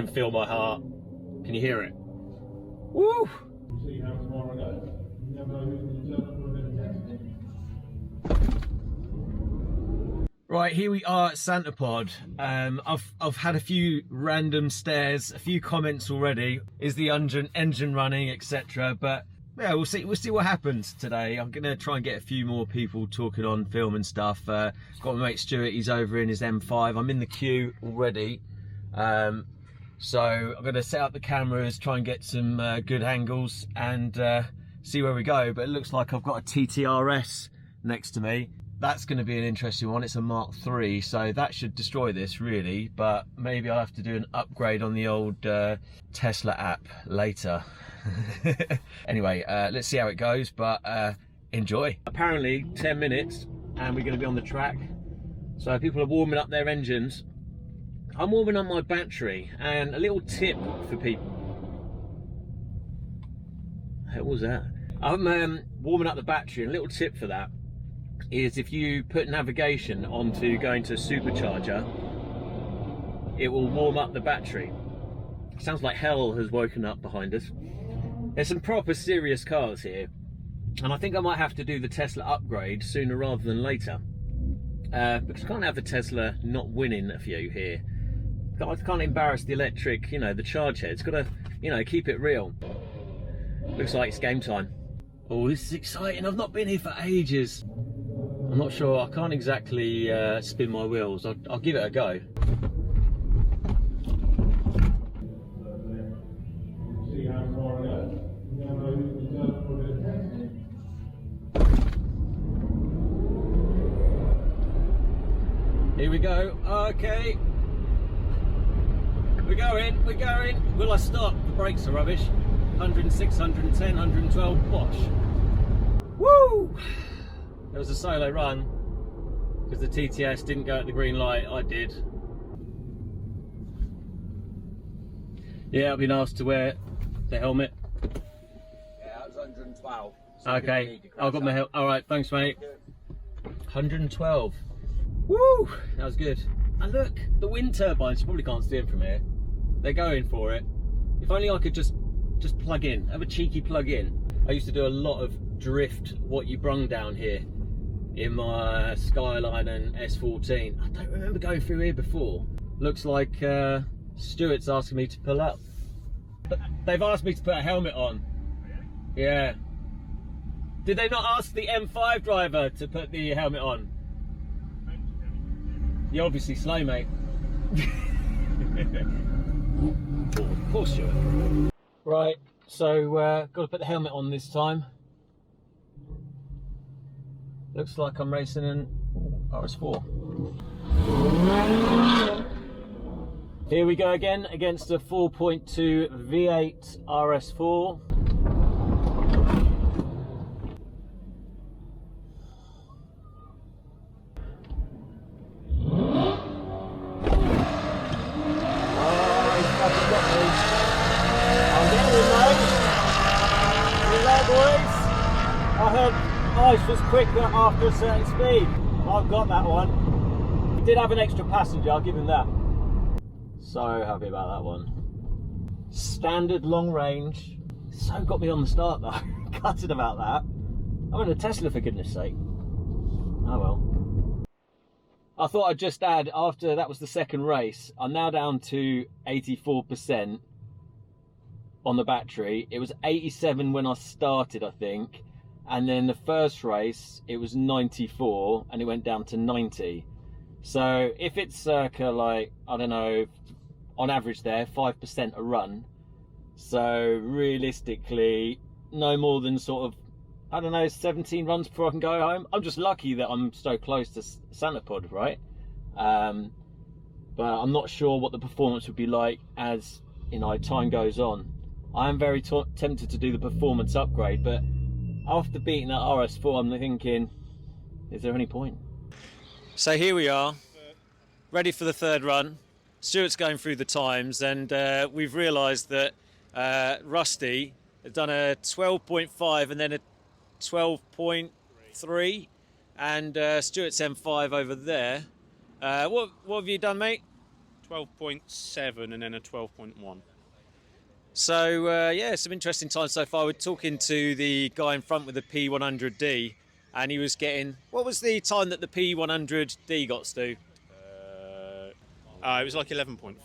can feel my heart. Can you hear it? Woo! Right, here we are at Santa Pod. I've had a few random stares, a few comments already. Is the engine running, etc. But yeah, we'll see what happens today. I'm gonna try and get a few more people talking on film and stuff. Got my mate Stuart, he's over in his M5. I'm in the queue already. So I'm gonna set up the cameras, try and get some good angles and see where we go. But it looks like I've got a TTRS next to me. That's going to be an interesting one. It's a Mark III, so that should destroy this really, but maybe I'll have to do an upgrade on the old Tesla app later. Anyway, let's see how it goes, but enjoy. Apparently 10 minutes and we're going to be on the track, so people are warming up their engines. I'm warming up my battery, and a little tip for people. What was that? I'm warming up the battery, and a little tip for that is if you put navigation onto going to a supercharger, it will warm up the battery. Sounds like hell has woken up behind us. There's some proper serious cars here, and I think I might have to do the Tesla upgrade sooner rather than later, because I can't have the Tesla not winning a few here. I can't embarrass the electric, you know, the Chargeheads. Got to, you know, keep it real. Looks like it's game time. Oh, this is exciting. I've not been here for ages. I'm not sure, I can't exactly spin my wheels. I'll give it a go. Here we go, okay. We're going. Will I stop? The brakes are rubbish. 106, 110, 112, wash. Woo! There was a solo run because the TTS didn't go at the green light. I did. Yeah, I've been asked to wear the helmet. Yeah, that was 112. So okay, I've got my helmet. All right, thanks, mate. 112. Woo! That was good. And look, the wind turbines. You probably can't see them from here. They're going for it. If only I could just plug in. Have a cheeky plug in. I used to do a lot of drift. What you brung down here in my Skyline and S14. I don't remember going through here before. Looks like Stuart's asking me to pull up. They've asked me to put a helmet on. Yeah. Did they not ask the M5 driver to put the helmet on? You're obviously slow, mate. Of course, Stuart. Right, so got to put the helmet on this time. Looks like I'm racing an RS4. Here we go again against a 4.2 V8 RS4. Ice was quicker after a certain speed. I've got that one. He did have an extra passenger, I'll give him that. So happy about that one. Standard long range. So got me on the start though. Gutted about that. I'm in a Tesla for goodness sake. Oh well. I thought I'd just add, after that was the second race, I'm now down to 84% on the battery. It was 87 when I started, I think. And then the first race, it was 94 and it went down to 90. So if it's circa, like, I don't know, on average there, 5% a run. So realistically, no more than sort of, I don't know, 17 runs before I can go home. I'm just lucky that I'm so close to Santa Pod, right? But I'm not sure what the performance would be like as, you know, time goes on. I am very tempted to do the performance upgrade, but after beating that RS4, I'm thinking, is there any point? So here we are, ready for the third run. Stuart's going through the times, and we've realised that Rusty has done a 12.5 and then a 12.3, and Stuart's M5 over there. What have you done, mate? 12.7 and then a 12.1. So yeah, some interesting times so far. We're talking to the guy in front with the P100D, and he was getting, what was the time that the P100D got to? It was like 11.5.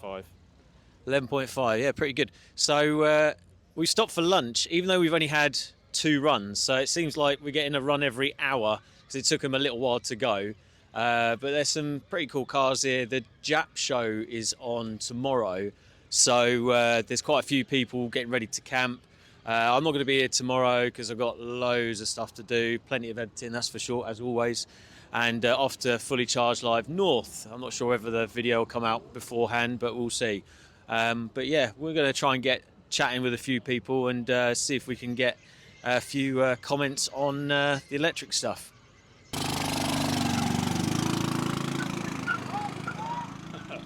11.5, yeah, pretty good. So we stopped for lunch, even though we've only had 2 runs. So it seems like we're getting a run every hour because it took them a little while to go. But there's some pretty cool cars here. The Jap show is on tomorrow. So there's quite a few people getting ready to camp. I'm not going to be here tomorrow because I've got loads of stuff to do. Plenty of editing, that's for sure, as always. And off to Fully Charged Live North. I'm not sure whether the video will come out beforehand, but we'll see. But yeah, we're going to try and get chatting with a few people and see if we can get a few comments on the electric stuff.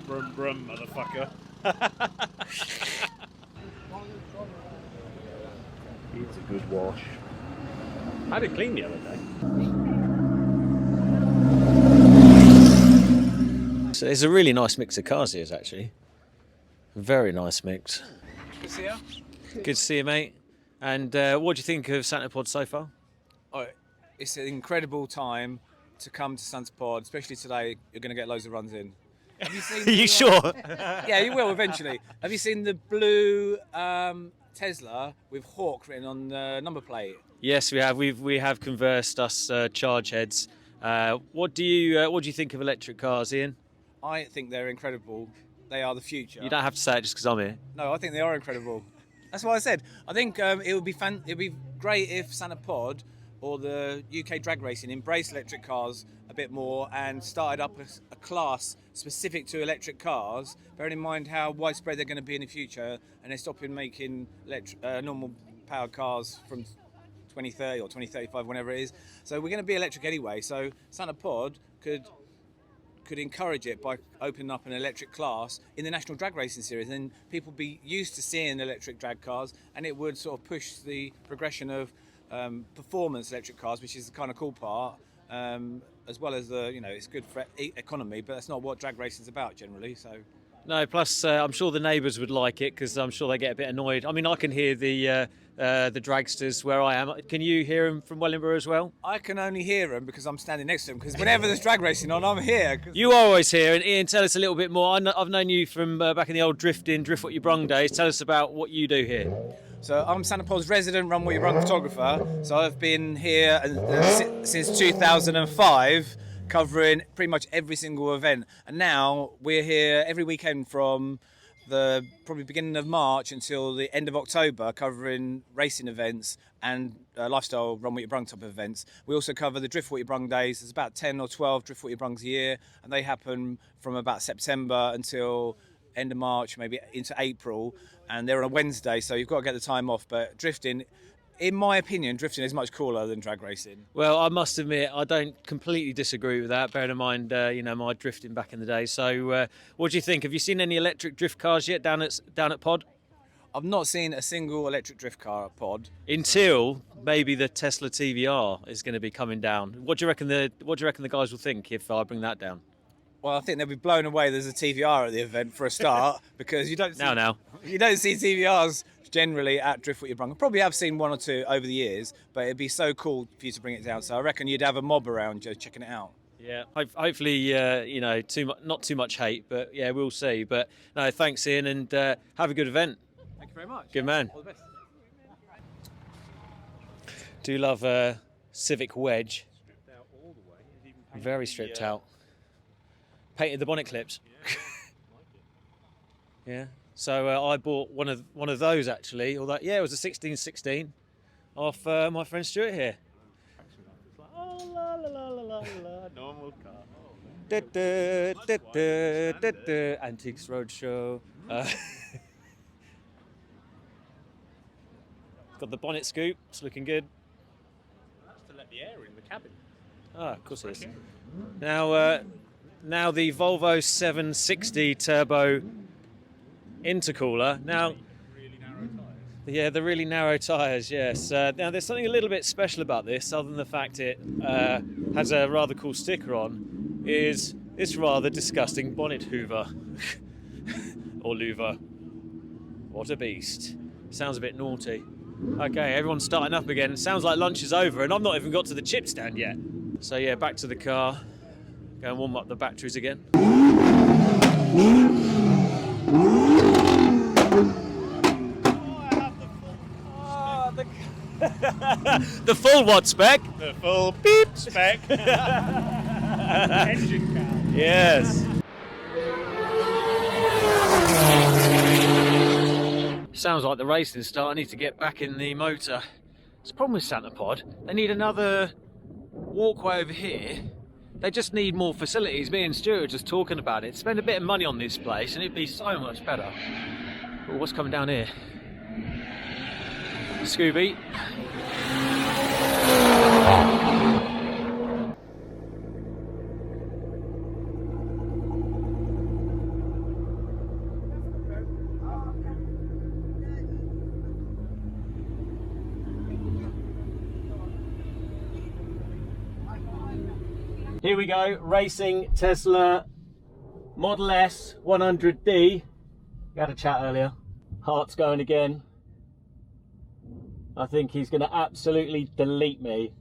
Brum brum, motherfucker. It's a good wash. I had it clean the other day. So there's a really nice mix of cars here, actually. Very nice mix. Good to see you. Good to see you, mate. And what do you think of Santa Pod so far? Oh, it's an incredible time to come to Santa Pod, especially today. You're going to get loads of runs in. Have you seen? Are you sure? Yeah, you will eventually. Have you seen the blue Tesla with Hawk written on the number plate? Yes, we have. We have conversed, us Chargeheads. What do you think of electric cars, Ian? I think they're incredible. They are the future. You don't have to say it just because I'm here. No, I think they are incredible. That's what I said. I think it would be It'd be great if Santa Pod or the UK drag racing embraced electric cars a bit more and started up a class specific to electric cars, bearing in mind how widespread they're going to be in the future, and they're stopping making normal powered cars from 2030 or 2035, whenever it is. So we're going to be electric anyway. So Santa Pod could encourage it by opening up an electric class in the National Drag Racing Series, and people be used to seeing electric drag cars, and it would sort of push the progression of performance electric cars, which is the kind of cool part, as well as it's good for economy, but that's not what drag racing is about generally. So No, plus I'm sure the neighbours would like it because I'm sure they get a bit annoyed. I mean, I can hear the dragsters where I am. Can you hear them from Wellingborough as well? I can only hear them because I'm standing next to them, because whenever there's drag racing on, I'm here. You are always here. And Ian, tell us a little bit more. I've known you from back in the old Drift What You Brung days. Tell us about what you do here. So I'm Santa Pod's resident Run What You Brung photographer. So I've been here since 2005, covering pretty much every single event. And now we're here every weekend from the probably beginning of March until the end of October, covering racing events and lifestyle Run What You Brung type of events. We also cover the Drift What You Brung days. There's about 10 or 12 Drift What You Brungs a year, and they happen from about September until end of March, maybe into April, and they're on a Wednesday, so you've got to get the time off. But drifting, in my opinion, drifting is much cooler than drag racing. Well, I must admit, I don't completely disagree with that, bearing in mind, my drifting back in the day. So what do you think? Have you seen any electric drift cars yet down at Pod? I've not seen a single electric drift car at Pod. Until maybe the Tesla TVR is going to be coming down. What do you reckon the guys will think if I bring that down? Well, I think they'll be blown away there's a TVR at the event for a start, because you don't see, you don't see TVRs generally at Drift What You Brung. I probably have seen one or two over the years, but it'd be so cool for you to bring it down. So I reckon you'd have a mob around just checking it out. Yeah, hopefully, not too much hate, but yeah, we'll see. But no, thanks, Ian, and have a good event. Thank you very much. Good man. All the best. Do love Civic Wedge. Stripped out all the way. He's even painted Very stripped out. Painted the bonnet clips. Yeah. So I bought one of those actually. Or that, yeah, it was a 1616 off my friend Stuart here. It's like, oh la la la la la la, normal car. Antiques Roadshow. Got the bonnet scoop. It's looking good. That's to let the air in the cabin. Ah, of course it is. Now the Volvo 760 turbo intercooler. Now, Really narrow tyres. yeah, the really narrow tyres. Yes. Now there's something a little bit special about this, other than the fact it has a rather cool sticker on. Is this rather disgusting bonnet hoover? or louver. What a beast. Sounds a bit naughty. Okay, everyone's starting up again. Sounds like lunch is over and I've not even got to the chip stand yet. So yeah, back to the car. Go and warm up the batteries again. The full what spec? The full beep spec. Engine count. Yes. Sounds like the racing's starting. I need to get back in the motor. It's a problem with Santa Pod. They need another walkway over here. They just need more facilities. Me and Stuart were just talking about it. Spend a bit of money on this place and it'd be so much better. Oh, what's coming down here? Scooby. Here we go, racing Tesla Model S 100D. We had a chat earlier. Heart's going again. I think he's going to absolutely delete me.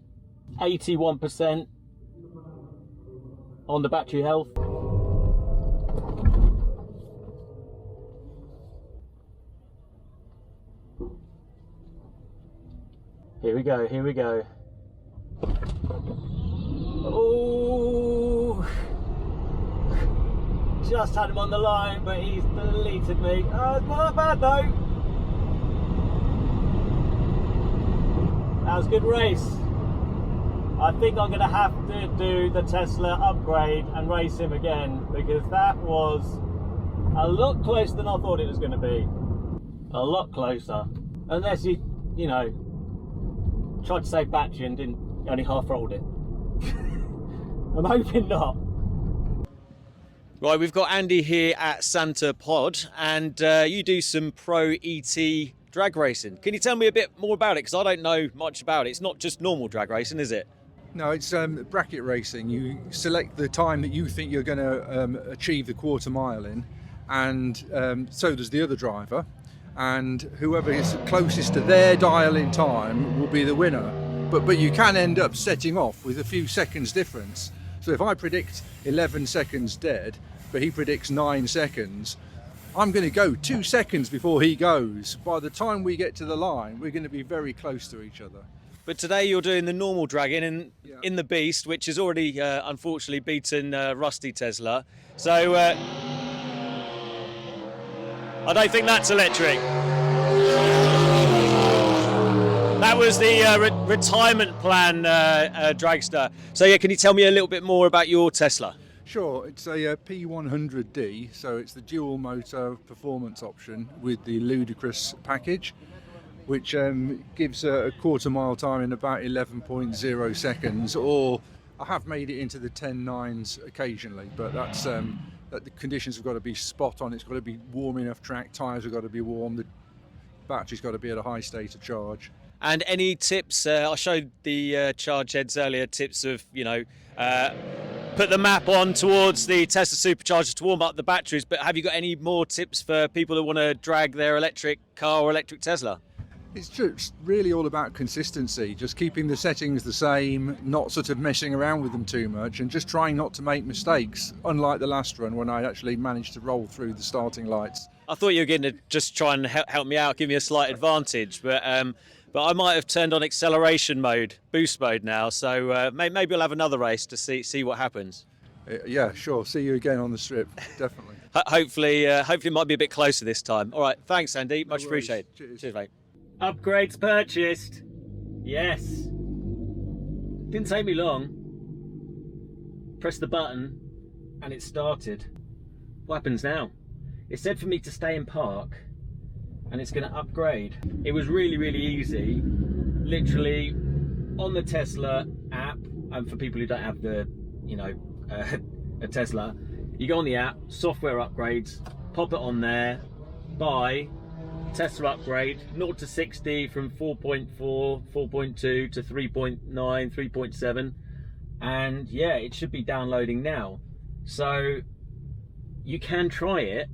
81% on the battery health. Here we go, here we go. Oh, just had him on the line, but he's deleted me. Oh, it's not that bad though. That was a good race. I think I'm going to have to do the Tesla upgrade and race him again, because that was a lot closer than I thought it was going to be. A lot closer. Unless you know, tried to save battery and only half rolled it. I'm hoping not. Right, we've got Andy here at Santa Pod, and you do some pro ET drag racing. Can you tell me a bit more about it? Because I don't know much about it. It's not just normal drag racing, is it? No, it's bracket racing. You select the time that you think you're going to achieve the quarter mile in, and so does the other driver, and whoever is closest to their dial in time will be the winner. But you can end up setting off with a few seconds difference. So if I predict 11 seconds dead, but he predicts 9 seconds, I'm going to go 2 seconds before he goes. By the time we get to the line, we're going to be very close to each other. But today you're doing the normal dragging in the Beast, which has already unfortunately beaten RusteeTesla. So I don't think that's electric. That was the retirement plan dragster. So yeah, can you tell me a little bit more about your Tesla? Sure, it's a P100D, so it's the dual motor performance option with the ludicrous package, which gives a quarter mile time in about 11.0 seconds, or I have made it into the 10.9s occasionally, but that's that the conditions have got to be spot on. It's got to be warm enough track, tyres have got to be warm, the battery's got to be at a high state of charge. And any tips? I showed the Chargeheads earlier, tips of, you know, put the map on towards the Tesla supercharger to warm up the batteries, but have you got any more tips for people who want to drag their electric car or electric Tesla? It's just really all about consistency, just keeping the settings the same, not sort of messing around with them too much, and just trying not to make mistakes, unlike the last run when I actually managed to roll through the starting lights. I thought you were going to just try and help me out, give me a slight advantage, but I might have turned on acceleration mode, boost mode now, so maybe I'll have another race to see what happens. Yeah, sure. See you again on the strip, definitely. Hopefully it might be a bit closer this time. All right, thanks, Andy. Much appreciated. Cheers, mate. Upgrades purchased. Yes. Didn't take me long. Pressed the button and it started. What happens now? It said for me to stay in park and it's going to upgrade. It was really, really easy. Literally on the Tesla app, and for people who don't have the, you know, a Tesla, you go on the app, software upgrades, pop it on there, buy Tesla upgrade, 0 to 60 from 4.4, 4.2 to 3.9, 3.7, and yeah, it should be downloading now. So you can try it.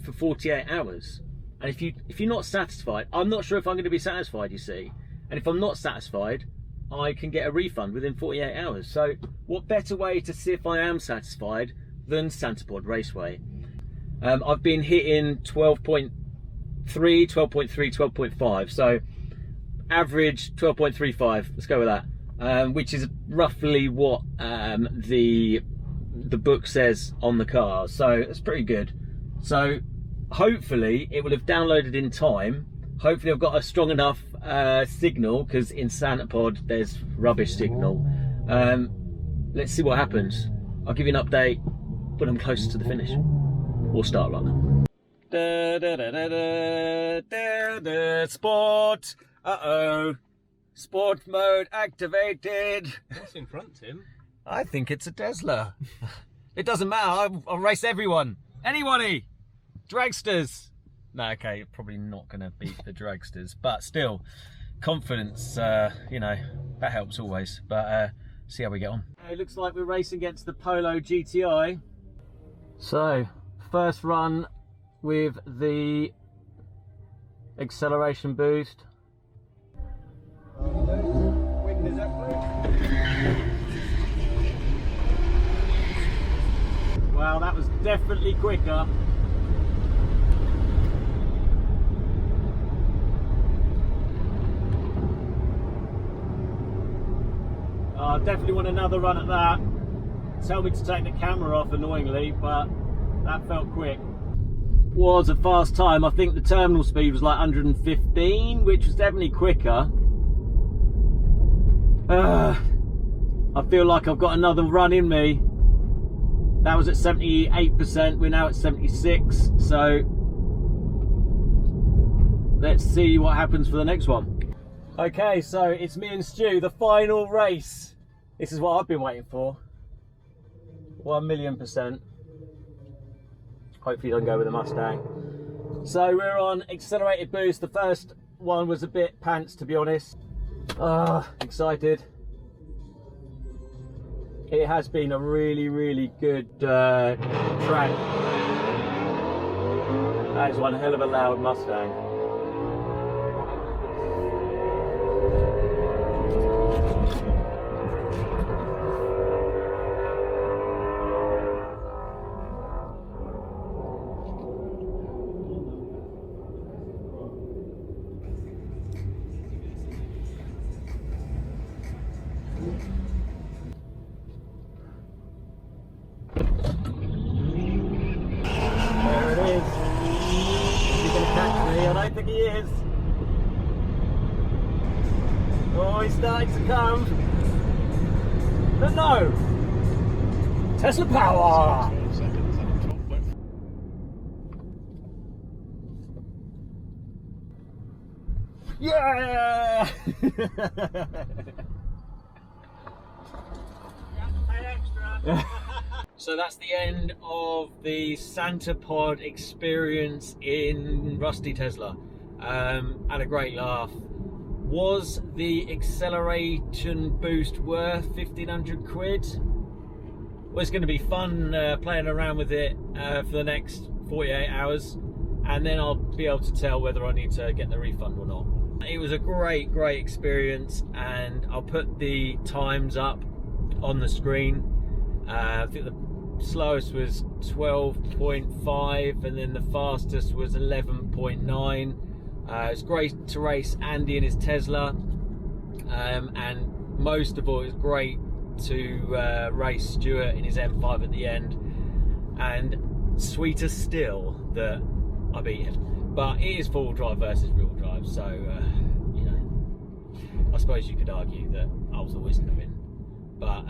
for 48 hours. And if you're not satisfied, I'm not sure if I'm going to be satisfied, you see. And if I'm not satisfied, I can get a refund within 48 hours. So what better way to see if I am satisfied than Santapod Raceway? I've been hitting 12.3, 12.3, 12.5. So average 12.35, let's go with that. Which is roughly what the book says on the car. So it's pretty good. So hopefully it will have downloaded in time. Hopefully I've got a strong enough signal, because in Santapod there's rubbish signal. Let's see what happens. I'll give you an update when I'm closer to the finish, or start rather. Sport. Sport mode activated. What's in front, Tim? I think it's a Tesla. It doesn't matter. I'll race everyone. Anybody. Dragsters. No, okay, probably not going to beat the dragsters, but still, confidence, you know, that helps always. But see how we get on. It looks like we're racing against the Polo GTI. So, first run with the acceleration boost. Wow, that was definitely quicker. I definitely want another run at that. Tell me to take the camera off, annoyingly, but that felt quick. Was a fast time. I think the terminal speed was like 115, which was definitely quicker. I feel like I've got another run in me. That was at 78%, we're now at 76, so let's see what happens for the next one. Okay, so it's me and Stu, the final race. This is what I've been waiting for. 1,000,000%. Hopefully it doesn't go with the Mustang. So we're on accelerated boost. The first one was a bit pants, to be honest. Excited. It has been a really, really good track. That is one hell of a loud Mustang. I don't think he is. Oh, he's starting to come. But no! Tesla power! 12 seconds and a top left. Yeah! So that's the end of the Santapod experience in RusteeTesla. Had a great laugh. Was the acceleration boost worth 1,500 quid? Well, it's going to be fun playing around with it for the next 48 hours, and then I'll be able to tell whether I need to get the refund or not. It was a great experience, and I'll put the times up on the screen. I think the slowest was 12.5 and then the fastest was 11.9. It's great to race Andy in his Tesla, and most of all it's great to race Stuart in his M5 at the end, and sweeter still that I beat him. But it is four-wheel drive versus real drive, so you know, I suppose you could argue that I was always going to win, but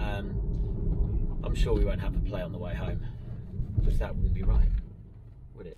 I'm sure we won't have a play on the way home, because that wouldn't be right, would it?